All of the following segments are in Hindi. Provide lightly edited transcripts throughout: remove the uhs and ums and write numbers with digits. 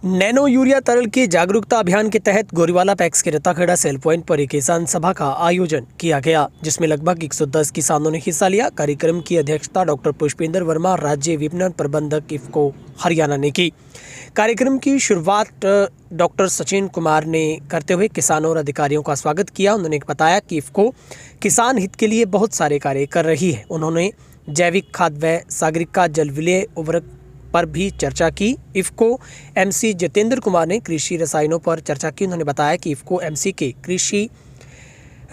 नैनो यूरिया तरल के जागरूकता अभियान के तहत गोरीवाला पैक्स के रताखेड़ा सेल पॉइंट पर एक किसान सभा का आयोजन किया गया, जिसमें लगभग 110 किसानों ने हिस्सा लिया। कार्यक्रम की अध्यक्षता डॉक्टर पुष्पेंद्र वर्मा, राज्य विपणन प्रबंधक इफको हरियाणा ने की। कार्यक्रम की शुरुआत डॉक्टर सचिन कुमार ने करते हुए किसानों और अधिकारियों का स्वागत किया। उन्होंने बताया कि इफको किसान हित के लिए बहुत सारे कार्य कर रही है। उन्होंने जैविक खाद व सागरिका जल विलय उर्वरक पर भी चर्चा की। इफको एमसी जितेंद्र कुमार ने कृषि रसायनों पर चर्चा की। उन्होंने बताया कि इफको एमसी के कृषि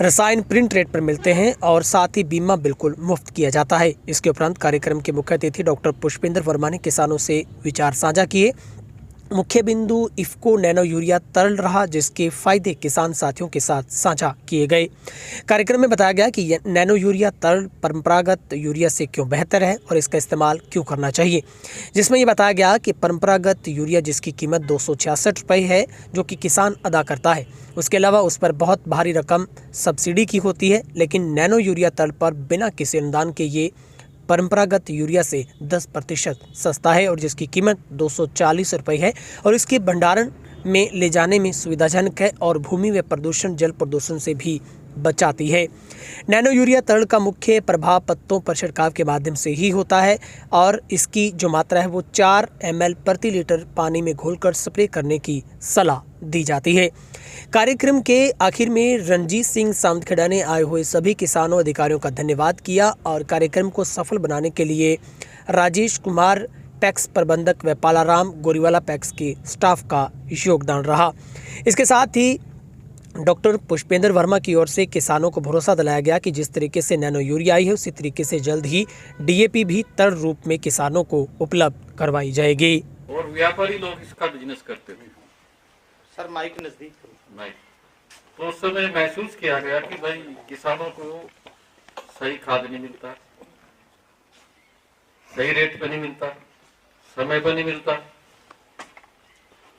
रसायन प्रिंट रेट पर मिलते हैं और साथ ही बीमा बिल्कुल मुफ्त किया जाता है। इसके उपरांत कार्यक्रम के मुख्य अतिथि डॉक्टर पुष्पेंद्र वर्मा ने किसानों से विचार साझा किए। मुख्य बिंदु इफको नैनो यूरिया तरल रहा, जिसके फायदे किसान साथियों के साथ साझा किए गए। कार्यक्रम में बताया गया कि नैनो यूरिया तरल परंपरागत यूरिया से क्यों बेहतर है और इसका इस्तेमाल क्यों करना चाहिए, जिसमें ये बताया गया कि परंपरागत यूरिया जिसकी कीमत 266 रुपये है, जो कि किसान अदा करता है, उसके अलावा उस पर बहुत भारी रकम सब्सिडी की होती है, लेकिन नैनो यूरिया तरल पर बिना किसी अनुदान के ये परंपरागत यूरिया से 10% सस्ता है और जिसकी कीमत 240 रुपये है और इसके भंडारण में ले जाने में सुविधाजनक है और भूमि व प्रदूषण जल प्रदूषण से भी बचाती है। नैनो यूरिया तरल का मुख्य प्रभाव पत्तों पर छिड़काव के माध्यम से ही होता है और इसकी जो मात्रा है वो 4 ml प्रति लीटर पानी में घोलकर स्प्रे करने की सलाह दी जाती है। कार्यक्रम के आखिर में रणजीत सिंह सामखेड़ा ने आए हुए सभी किसानों अधिकारियों का धन्यवाद किया और कार्यक्रम को सफल बनाने के लिए राजेश कुमार पैक्स प्रबंधक व पालाराम गोरीवाला पैक्स के स्टाफ का योगदान रहा। इसके साथ ही डॉक्टर पुष्पेंद्र वर्मा की ओर से किसानों को भरोसा दिलाया गया कि जिस तरीके से नैनो यूरिया आई है उसी तरीके से जल्द ही डीएपी भी तरल रूप में किसानों को उपलब्ध करवाई जाएगी। और व्यापारी लोग इसका बिजनेस करते थे। सर माइक नजदीक नहीं, तो उस समय महसूस किया गया कि भाई किसानों को सही खाद नहीं मिलता, सही रेट पे नहीं मिलता, समय पर नहीं मिलता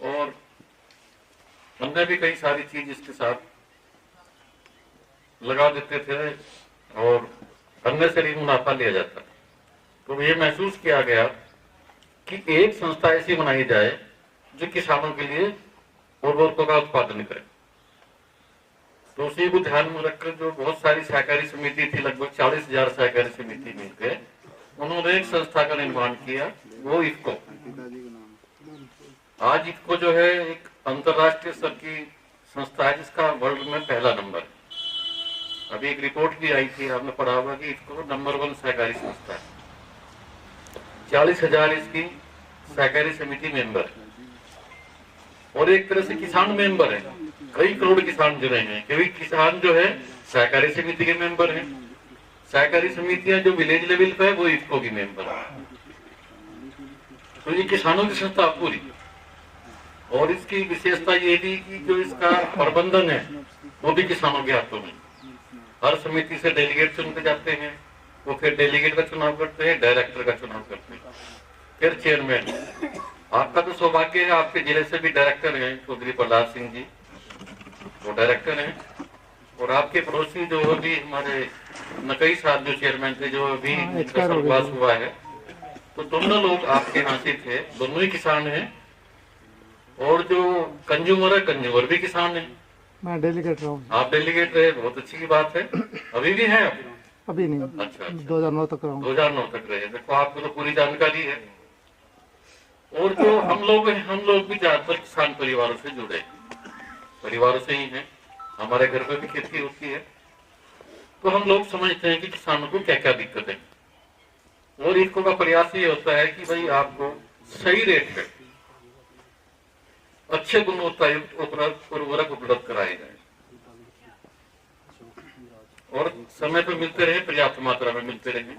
और हमने भी कई सारी चीज इसके साथ लगा देते थे और हमने से भी मुनाफा लिया जाता। तो ये महसूस किया गया कि एक संस्था ऐसी बनाई जाए जो किसानों के लिए उर्वरकों का उत्पादन करे। तो उसी को ध्यान में रखकर जो बहुत सारी सहकारी समिति थी, लगभग 40,000 सहकारी समिति मिलकर उन्होंने एक संस्था का निर्माण किया, वो इफको। आज इफको जो है एक अंतरराष्ट्रीय स्तर की संस्था है जिसका वर्ल्ड में पहला नंबर है। अभी एक रिपोर्ट भी आई थी, आपने पढ़ा होगा कि इफको नंबर 1 सहकारी संस्था है। 40,000 इसकी सहकारी समिति मेंबर है और एक तरह से किसान मेंबर है। कई करोड़ किसान जुड़े हैं, क्योंकि किसान जो है सहकारी समिति के मेंबर हैं। सहकारी समितियां जो विलेज लेवल पे है वो इफको की मेंबर है। तो ये किसानों की संस्था पूरी। और इसकी विशेषता ये भी कि जो इसका प्रबंधन है वो भी किसानों के हाथों में। हर समिति से डेलीगेट चुनते जाते हैं, वो फिर डेलीगेट का चुनाव करते हैं, डायरेक्टर का चुनाव करते हैं, फिर चेयरमैन। आपका तो सौभाग्य है, आपके जिले से भी डायरेक्टर हैं चौधरी प्रहलाद सिंह जी, वो डायरेक्टर हैं। और आपके पड़ोसी जो अभी हमारे नकई साहब जो चेयरमैन थे, जो अभी स्वर्गवास हुआ है, तो दोनों लोग आपके यहाँ से थे, दोनों ही किसान हैं। और जो कंज्यूमर है, कंज्यूमर भी किसान है। मैं डेलीगेट रहा हूँ। आप डेलीगेट रहे, बहुत अच्छी बात है। अभी भी है? अभी नहीं। अच्छा, 2009 तक रहा हूँ। 2009 तक रहे। देखो आपको तो पूरी जानकारी है। और जो हम लोग भी ज्यादातर किसान परिवारों से जुड़े, परिवारों से ही हैं। हमारे घर में भी खेती होती है, तो हम लोग समझते हैं कि किसानों को क्या क्या दिक्कत है। और इफको का प्रयास ये होता है कि भाई आपको सही रेट पे अच्छे गुणवत्ता युक्त उर्वरक उपलब्ध कराए जाए और समय पर मिलते रहे, पर्याप्त मात्रा में मिलते रहे।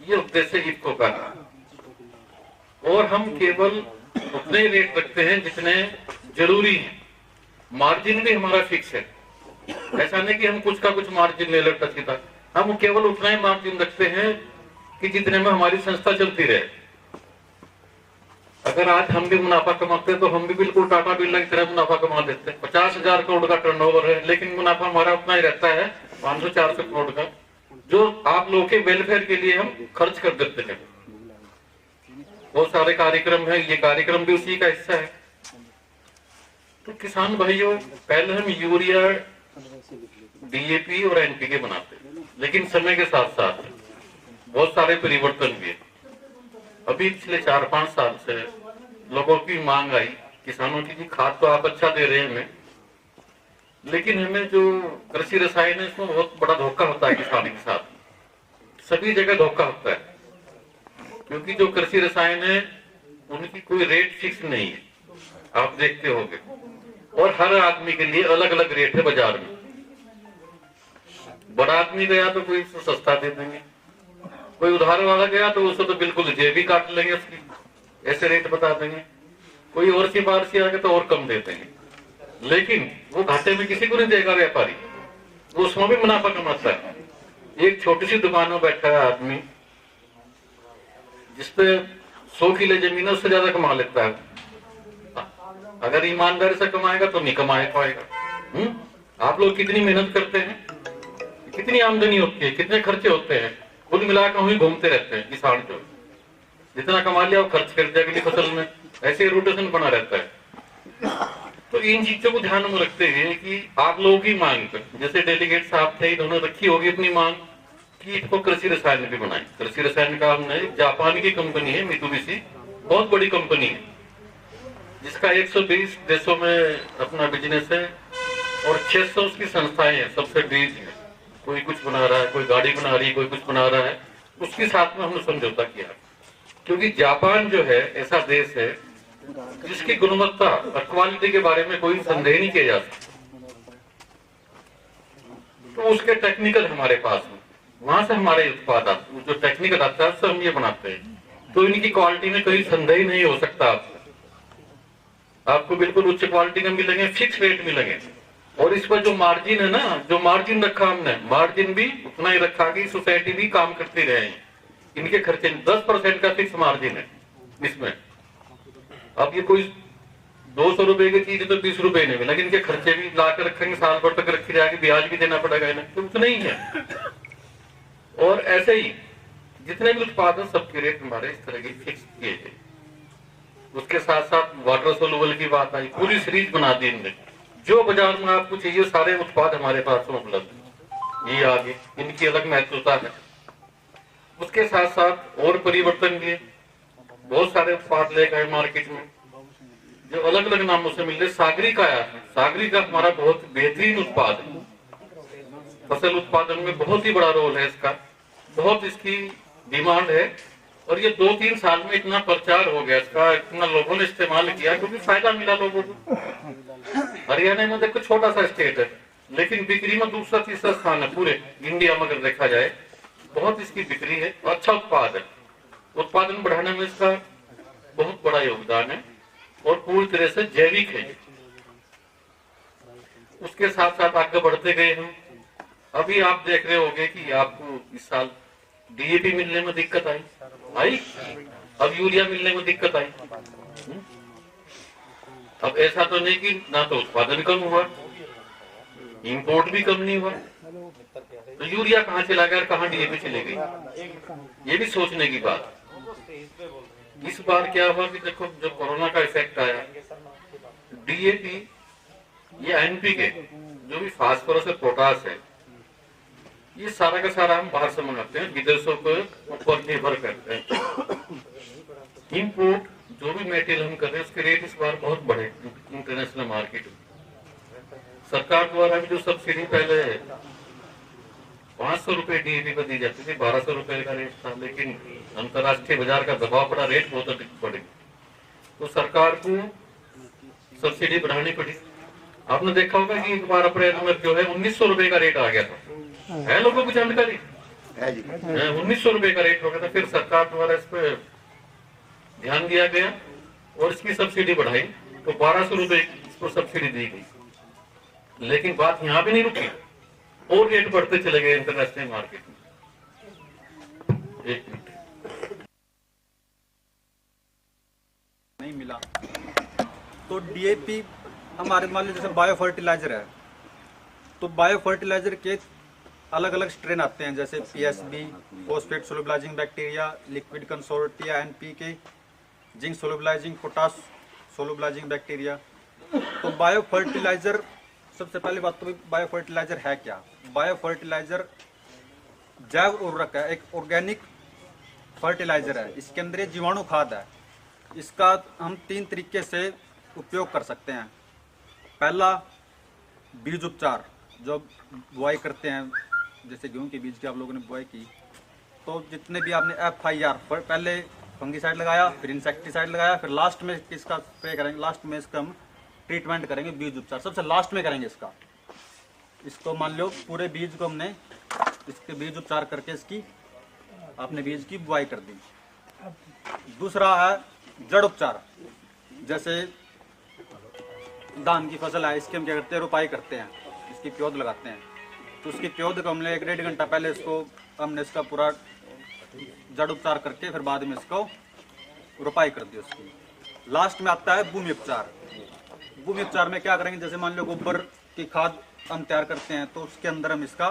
ये उद्देश्य इफको का है। और हम केवल उतने रेट रखते हैं जितने जरूरी है। मार्जिन भी हमारा फिक्स है। ऐसा नहीं कि हम कुछ का कुछ मार्जिन ले लेते सीधा। हम केवल उतना ही मार्जिन रखते हैं कि जितने में हमारी संस्था चलती रहे। अगर आज हम भी मुनाफा कमाते हैं तो हम भी बिल्कुल टाटा बिरला की तरह मुनाफा कमा देते हैं। 50,000 करोड़ का टर्नओवर है, लेकिन मुनाफा हमारा उतना ही रहता है 500-400 करोड़ का, जो आप लोगों के वेलफेयर के लिए हम खर्च कर देते हैं। बहुत सारे कार्यक्रम है, ये कार्यक्रम भी उसी का हिस्सा है। तो किसान भाइयों, पहले हम यूरिया, डीएपी और एनपीके बनाते, लेकिन समय के साथ साथ बहुत सारे परिवर्तन हुए। अभी पिछले 4-5 साल से लोगों की मांग आई किसानों की, खाद तो आप अच्छा दे रहे हैं हमें, लेकिन हमें जो कृषि रसायन है इसमें बहुत बड़ा धोखा होता है किसान के साथ। सभी जगह धोखा होता है, क्योंकि जो कृषि रसायन है उनकी कोई रेट फिक्स नहीं है, आप देखते होंगे, और हर आदमी के लिए अलग अलग रेट है बाजार में। बड़ा आदमी गया तो कोई सस्ता दे देंगे, कोई उधार वाला गया तो उसको तो बिल्कुल जेब ही काट लेंगे उसकी, ऐसे रेट बता देंगे। कोई और सी बार से आगे तो और कम दे देंगे, लेकिन वो घाटे में किसी को नहीं देगा व्यापारी, वो उसमें भी मुनाफा कमाता है। एक छोटी सी दुकान में बैठा है आदमी, जिसपे 100 किलो जमीन है, उससे ज्यादा कमा लेता है। अगर ईमानदारी से कमाएगा तो नहीं कमा पाएगा। आप लोग कितनी मेहनत करते हैं, कितनी आमदनी होती है, कितने खर्चे होते हैं, कुल मिलाकर वहीं घूमते रहते हैं किसान। जो जितना कमा लिया वो खर्च कर दिया अगली फसल में, ऐसे रोटेशन बना रहता है। तो इन चीजों को ध्यान में रखते हुए कि आप लोगों की मांग पर, जैसे डेलीगेट साहब थे, इन्होंने रखी होगी अपनी मांग कि इसको कृषि रसायन भी बनाए। कृषि रसायन का हमने, जापान की कंपनी है मित्सुबिशी, बहुत बड़ी कंपनी है, जिसका 120 देशों में अपना बिजनेस है और 600 उसकी संस्थाएं हैं, सब्सिडीज है। कोई कुछ बना रहा है, कोई गाड़ी बना रही है, कोई कुछ बना रहा है, उसके साथ में हमने समझौता किया। क्योंकि जापान जो है ऐसा देश है जिसकी गुणवत्ता और क्वालिटी के बारे में कोई संदेह नहीं किया जा सकता। तो उसके टेक्निकल हमारे पास है, वहां से हमारे उत्पाद आते हैं, जो टेक्निकल आता है उससे हम ये बनाते हैं। तो इनकी क्वालिटी में कोई संदेह नहीं हो सकता। आपको बिल्कुल उच्च क्वालिटी में मिलेंगे, फिक्स रेट मिलेंगे। और इस पर जो मार्जिन है ना, जो मार्जिन रखा हमने, मार्जिन भी उतना ही रखा कि सोसाइटी भी काम करती रहे। इनके खर्चे 10% का फिक्स मार्जिन है इसमें। अब ये कोई 200 रुपए की चीज तो 20 रुपए नहीं मिलेगी, इनके खर्चे भी ला कर रखेंगे, साल भर तक रखी जाएगी, ब्याज भी देना पड़ेगा इन्हें, तो उतना ही है। और ऐसे ही जितने भी उत्पादन सबके रेट हमारे इस तरह की फिक्स किए गए। उसके साथ साथ वाटर सोल्यूबल की बात आई, पूरी सीरीज बना दी इनने। जो बाजार में आपको चाहिए सारे उत्पाद हमारे पास उपलब्ध। ये आगे इनकी अलग महत्वता है। उसके साथ साथ और परिवर्तन किए, बहुत सारे उत्पाद ले गए मार्केट में जो अलग अलग नामों से मिल रहे। सागरिका आया, सागरिका हमारा बहुत बेहतरीन उत्पाद है, फसल उत्पादन में बहुत ही बड़ा रोल है इसका, बहुत इसकी डिमांड है। और ये 2-3 साल में इतना प्रचार हो गया इसका, इतना लोगों ने इस्तेमाल किया क्योंकि फायदा मिला लोगों को। हरियाणा में देखो छोटा सा स्टेट है, लेकिन बिक्री में दूसरा तीसरा स्थान है पूरे इंडिया में अगर देखा जाए। बहुत इसकी बिक्री है, अच्छा उत्पाद है, उत्पादन बढ़ाने में इसका बहुत बड़ा योगदान है और पूरी तरह से जैविक है। उसके साथ साथ आगे बढ़ते गए हम। अभी आप देख रहे होंगे कि आपको इस साल डीएपी मिलने में दिक्कत आई, अब यूरिया मिलने में दिक्कत आई। अब ऐसा तो नहीं कि ना तो उत्पादन कम हुआ, इंपोर्ट भी कम नहीं हुआ, तो यूरिया कहाँ चला गया और कहाँ डीएपी चली गई, ये भी सोचने की बात। इस बार क्या हुआ कि देखो जब कोरोना का इफेक्ट आया, डीएपी ये एनपीके जो भी फास्फोरस और पोटास है, ये सारा का सारा हम बाहर से मंगाते हैं, विदेशों को ऊपर निर्भर करते हैं। इंपोर्ट जो भी मेटेरियल हम कर रहे हैं उसके रेट इस बार बहुत बढ़े इंटरनेशनल मार्केट में। सरकार द्वारा भी जो सब्सिडी पहले 500 रुपए डीएपी पर दी जाती थी, 1200 रुपए का रेट था, लेकिन अंतर्राष्ट्रीय बाजार का दबाव पड़ा, रेट बहुत अधिक बढ़े, तो सरकार को सब्सिडी बढ़ानी पड़ी। आपने देखा होगा कि एक बार अप्रैल में जो है 1900 रुपए का रेट आ गया था, है लोगों को जानकारी? 1900 रुपए का रेट हो गया था। फिर सरकार द्वारा इस पर ध्यान दिया गया और इसकी सब्सिडी बढ़ाई, तो 1200 रुपए इसको सब्सिडी दी गई। लेकिन बात यहाँ भी नहीं रुकी, और रेट बढ़ते चले गए इंटरनेशनल मार्केट में। एक मिनट नहीं मिला तो डीएपी हमारे मान लीजिए जैसे बायो फर्टिलाइजर है, तो बायो फर्टिलाइजर के अलग अलग स्ट्रेन आते हैं, जैसे PSB, phosphate solubilising bacteria, liquid consortia, NPK, zinc solubilising, potash solubilising bacteria. तो बायो फर्टिलाइजर, सबसे पहली बात तो बायो फर्टिलाइजर है क्या? बायो फर्टिलाइजर जैव उर्वरक है, एक ऑर्गेनिक फर्टिलाइजर है। इसके अंदर ये जीवाणु खाद है। इसका हम 3 तरीके से उपयोग कर सकते हैं। पहला, बीज उपचार, जो बुआई करते हैं, जैसे गेहूं के बीज की आप लोगों ने बुआई की, तो जितने भी आपने FIR पहले फंगीसाइड लगाया, फिर इंसेक्टिसाइड लगाया, फिर लास्ट में इसका स्प्रे करेंगे, लास्ट में इसका हम ट्रीटमेंट करेंगे, बीज उपचार सबसे लास्ट में करेंगे इसका। इसको मान लो पूरे बीज को हमने इसके बीज उपचार करके इसकी आपने बीज की बुआई कर दी। दूसरा है जड़ उपचार, जैसे धान की फसल है, इसकी हम क्या करते हैं, रुपाई करते हैं, इसकी प्योद लगाते हैं। तो उसकी प्योद को हमने 1-1.5 घंटा पहले इसको हमने इसका पूरा जड़ उपचार करके फिर बाद में इसको रुपाई कर दी उसकी। लास्ट में आता है भूमि उपचार। भूमि उपचार में क्या करेंगे, जैसे मान लो गोबर की खाद हम तैयार करते हैं, तो उसके अंदर हम इसका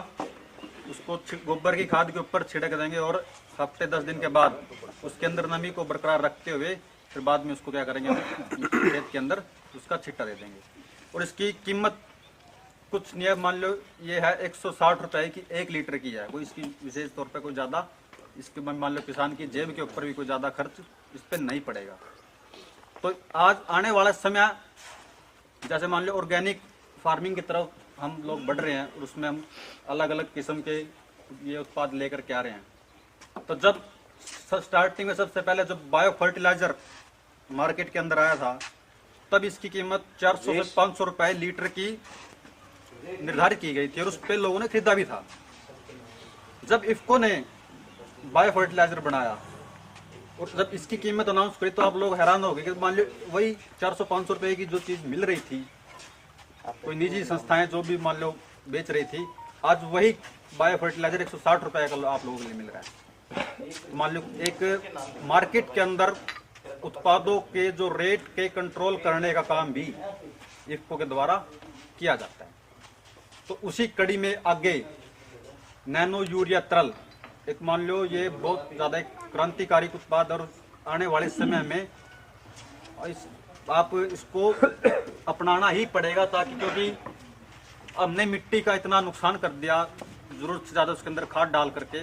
उसको गोबर की खाद के ऊपर छिड़क देंगे और हफ्ते 10 दिन के बाद उसके अंदर नमी को बरकरार रखते हुए फिर बाद में उसको क्या करेंगे, खेत के अंदर उसका छिट्टा दे देंगे। और इसकी कीमत कुछ नहीं है, मान लो ये है 160 रुपए की 1 लीटर की है। कोई इसकी विशेष तौर पे कोई ज़्यादा इसके मान लो किसान की जेब के ऊपर भी कोई ज़्यादा खर्च इस पर नहीं पड़ेगा। तो आज आने वाला समय, जैसे मान लो ऑर्गेनिक फार्मिंग की तरफ हम लोग बढ़ रहे हैं और उसमें हम अलग अलग किस्म के ये उत्पाद लेकर के आ रहे हैं। तो जब स्टार्टिंग में सबसे पहले जब बायो फर्टिलाइजर मार्केट के अंदर आया था, तब इसकी कीमत 400 से 500 रुपए लीटर की निर्धारित की गई थी और उस पर लोगों ने खरीदा भी था। जब इफ्को ने बायो फर्टिलाइजर बनाया और जब इसकी कीमत अनाउंस करी, तो आप लोग हैरान हो गए कि मान लो वही 400-500 रुपए की जो चीज़ मिल रही थी, कोई निजी संस्थाएं जो भी मान लो बेच रही थी, आज वही बायो फर्टिलाइजर 160 रुपए का आप लोगों के लिए मिल रहा है। मान लो एक मार्केट के अंदर उत्पादों के जो रेट के कंट्रोल करने का काम भी इफ्को के द्वारा किया जाता है। तो उसी कड़ी में आगे नैनो यूरिया तरल, एक मान लो ये बहुत ज़्यादा एक क्रांतिकारी उत्पाद और आने वाले समय में आप इसको अपनाना ही पड़ेगा, ताकि क्योंकि हमने मिट्टी का इतना नुकसान कर दिया ज़रूरत से ज़्यादा उसके अंदर खाद डाल करके,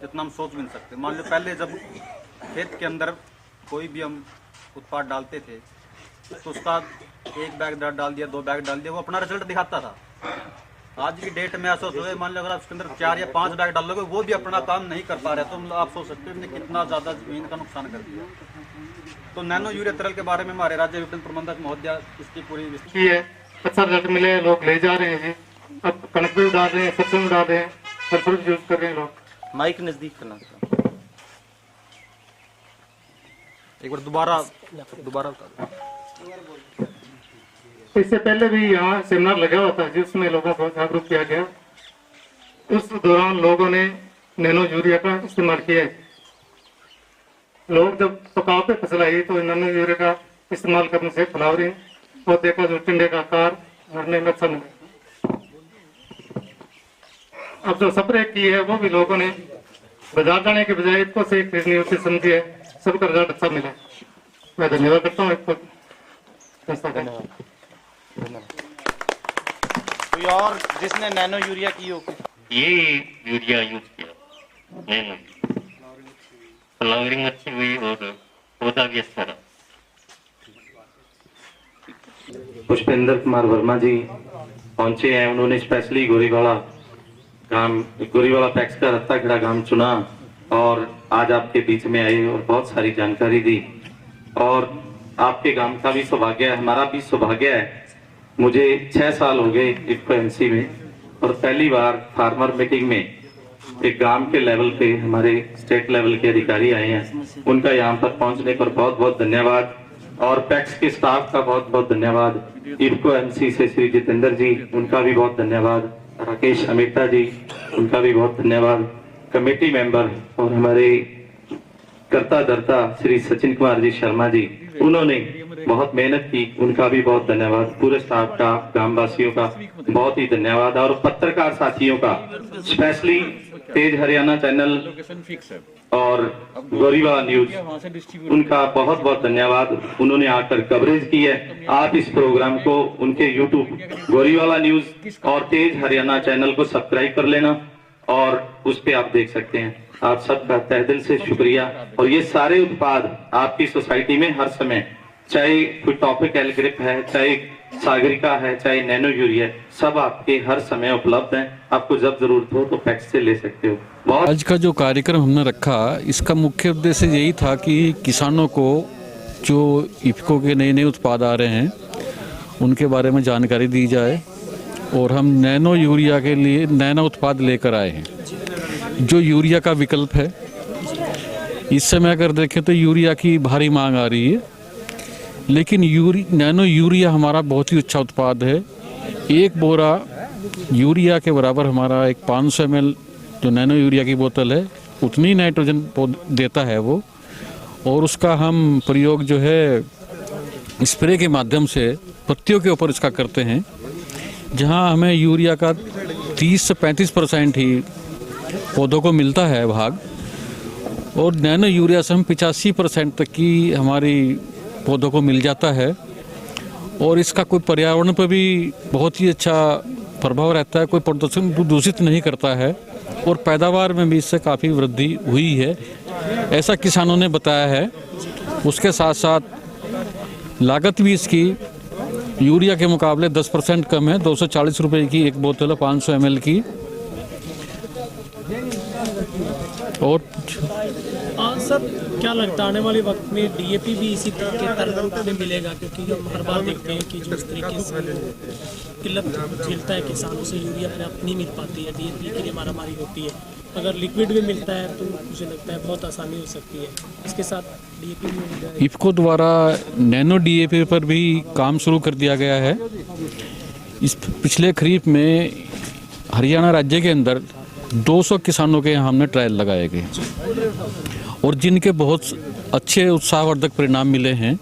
जितना हम सोच भी नहीं सकते। मान लो पहले जब खेत के अंदर कोई भी हम उत्पाद डालते थे तो उसका 1 बैग डाल दिया, 2 बैग डाल दिया, वो अपना रिजल्ट दिखाता था। आज की डेट में ऐसा होता है, मान लो अगर आप उसके अंदर 4 या 5 बैग डालोगे, वो भी अपना काम नहीं कर पा रहे, तो आप सोच सकते हो कितना ज़्यादा जमीन का नुकसान कर दिया। तो नैनो यूरिया तरल के बारे में हमारे राज्य विपणन प्रबंधक महोदय इसकी पूरी की है, अच्छा रिजल्ट मिले, लोग ले जा रहे हैं। अब कणक भी डाल रहे हैं, सरसों भी डाल रहे हैं, सल्फर यूज कर रहे हैं लोग। माइक नजदीक करना। एक बार दोबारा इससे पहले भी यहाँ सेमिनार लगा हुआ था जिसमें लोगों को जागरूक किया गया। उस दौरान लोगों ने नैनो यूरिया का इस्तेमाल किया है। लोग जब पकाव पे फसल आई तो नैनो यूरिया का इस्तेमाल करने से फ्लावरिंग पौधे का जो टिंडे का आकार बढ़ने में अच्छा मिला। अब जो स्प्रे की है वो भी लोगों ने बाजार जाने के बजाय इसको से खरीदनी होती समझी है, सबका रिजल्ट अच्छा मिला। मैं धन्यवाद करता हूँ इसको। कोई और जिसने नैनो यूरिया की हो? ये यूरिया यूज किया नैनो, फ्लावरिंग अच्छी हुई और पौधा भी अच्छा रहा। पुष्पेंद्र कुमार वर्मा जी पहुंचे हैं, उन्होंने स्पेशली गोरीवाला पैक्स का रत्ताखेड़ा गांव चुना और आज आपके बीच में आए और बहुत सारी जानकारी दी। और आपके गांव का भी सौभाग्य है, हमारा भी सौभाग्य है। मुझे 6 साल हो गए इफ्को एमसी में और पहली बार फार्मर मीटिंग में एक गांव के लेवल पे हमारे स्टेट लेवल के अधिकारी आए हैं। उनका यहाँ पर पहुंचने पर बहुत बहुत धन्यवाद और पैक्स के स्टाफ का बहुत बहुत धन्यवाद। इफ्को एमसी से श्री जितेंद्र जी, उनका भी बहुत धन्यवाद। राकेश अमिता जी, उनका भी बहुत धन्यवाद। कमेटी मेंबर और हमारे कर्ता धर्ता श्री सचिन कुमार जी शर्मा जी, उन्होंने बहुत मेहनत की, उनका भी बहुत धन्यवाद। पूरे स्टाफ का, ग्रामवासियों का बहुत ही धन्यवाद और पत्रकार साथियों का, स्पेशली तेज हरियाणा चैनल और गोरीवाला न्यूज, उनका बहुत बहुत धन्यवाद। उन्होंने आकर कवरेज की है। आप इस प्रोग्राम को उनके यूट्यूब गोरीवाला न्यूज और तेज हरियाणा चैनल को सब्सक्राइब कर लेना और उस पे आप देख सकते हैं। आप सबका तहे दिल से शुक्रिया। और ये सारे उत्पाद आपकी सोसाइटी में हर समय, चाहे कोई टॉपिक एलग्रिप है, चाहे सागरिका है, चाहे नैनो यूरिया है, सब आपके हर समय उपलब्ध हैं। आपको जब जरूरत हो तो पैक्स से ले सकते हो। बहुत आज का जो कार्यक्रम हमने रखा, इसका मुख्य उद्देश्य यही था कि किसानों को जो इफ्को के नए नए उत्पाद आ रहे हैं उनके बारे में जानकारी दी जाए। और हम नैनो यूरिया के लिए नैनो उत्पाद लेकर आए हैं जो यूरिया का विकल्प है। इस समय अगर देखें तो यूरिया की भारी मांग आ रही है, लेकिन नैनो यूरिया हमारा बहुत ही अच्छा उत्पाद है। एक बोरा यूरिया के बराबर हमारा एक 500 ml जो नैनो यूरिया की बोतल है उतनी नाइट्रोजन देता है वो। और उसका हम प्रयोग जो है स्प्रे के माध्यम से पत्तियों के ऊपर इसका करते हैं, जहां हमें यूरिया का 30 से 35% ही पौधों को मिलता है भाग, और नैनो यूरिया से हम 85% तक की हमारी पौधों को मिल जाता है। और इसका कोई पर्यावरण पर भी बहुत ही अच्छा प्रभाव रहता है, कोई प्रदूषण दूषित नहीं करता है और पैदावार में भी इससे काफ़ी वृद्धि हुई है, ऐसा किसानों ने बताया है। उसके साथ साथ लागत भी इसकी यूरिया के मुकाबले 10% कम है। 240 रुपये की एक बोतल है 500 ml की। और सर क्या लगता है आने वाले वक्त में डीएपी भी इसी तरह के तरह में मिलेगा? क्योंकि हम हर बार देखते हैं कि जो इस तरीके से किल्लत झेलता है किसान, उसे यूरिया पर्याप्त नहीं मिल पाती है, डीएपी के लिए मारामारी होती है। अगर लिक्विड भी मिलता है तो मुझे लगता है बहुत आसानी हो सकती है। इसके साथ डीएपी भी मिल जाए। इफ्को द्वारा नैनो डीएपी पर भी काम शुरू कर दिया गया है। इस पिछले खरीफ में हरियाणा राज्य के अंदर 200 किसानों के यहाँ हमने ट्रायल लगाए गए और जिनके बहुत अच्छे उत्साहवर्धक परिणाम मिले हैं।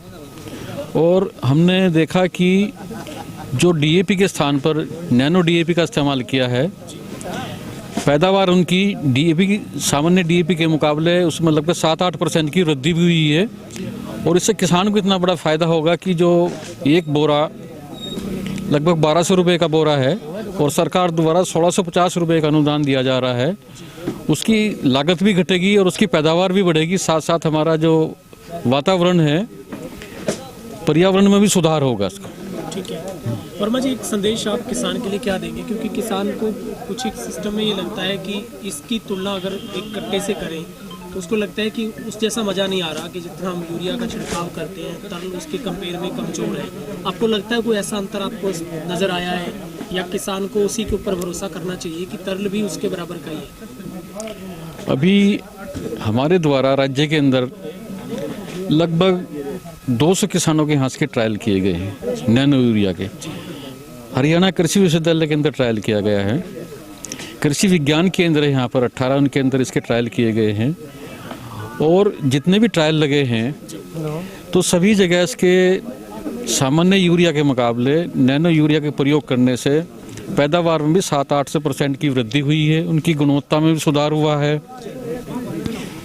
और हमने देखा कि जो डीएपी के स्थान पर नैनो डीएपी का इस्तेमाल किया है, पैदावार उनकी डीएपी की सामान्य डीएपी के मुकाबले उसमें लगभग 7-8% की वृद्धि भी हुई है। और इससे किसान को इतना बड़ा फ़ायदा होगा कि जो एक बोरा लगभग 1200 रुपये का बोरा है और सरकार द्वारा 1650 रुपये का अनुदान दिया जा रहा है, उसकी लागत भी घटेगी और उसकी पैदावार भी बढ़ेगी। साथ साथ हमारा जो वातावरण है, पर्यावरण में भी सुधार होगा इसका। ठीक है वर्मा जी, एक संदेश आप किसान के लिए क्या देंगे? क्योंकि किसान को कुछ एक सिस्टम में ये लगता है कि इसकी तुलना अगर एक कट्टे से करें तो उसको लगता है कि उस जैसा मज़ा नहीं आ रहा कि जितना हम यूरिया का छिड़काव करते हैं, तरल उसके कंपेयर में कमज़ोर है। आपको लगता है कोई ऐसा अंतर आपको नज़र आया है, या किसान को उसी के ऊपर भरोसा करना चाहिए कि तरल भी उसके बराबर का ही है? अभी हमारे द्वारा राज्य के अंदर लगभग 200 किसानों के यहाँ के ट्रायल किए गए हैं नैनो यूरिया के। हरियाणा कृषि विश्वविद्यालय के अंदर ट्रायल किया गया है। कृषि विज्ञान केंद्र है यहाँ पर 18, उनके अंदर इसके ट्रायल किए गए हैं। और जितने भी ट्रायल लगे हैं तो सभी जगह इसके सामान्य यूरिया के मुकाबले नैनो यूरिया के प्रयोग करने से पैदावार में भी 7-8% की वृद्धि हुई है। उनकी गुणवत्ता में भी सुधार हुआ है,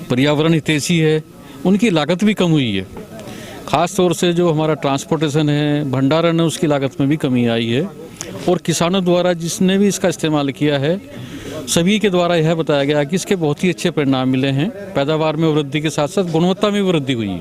पर्यावरण हितैषी है, उनकी लागत भी कम हुई है। ख़ास तौर से जो हमारा ट्रांसपोर्टेशन है, भंडारण है, उसकी लागत में भी कमी आई है। और किसानों द्वारा जिसने भी इसका इस्तेमाल किया है, सभी के द्वारा यह बताया गया कि इसके बहुत ही अच्छे परिणाम मिले हैं। पैदावार में वृद्धि के साथ साथ गुणवत्ता में वृद्धि हुई है।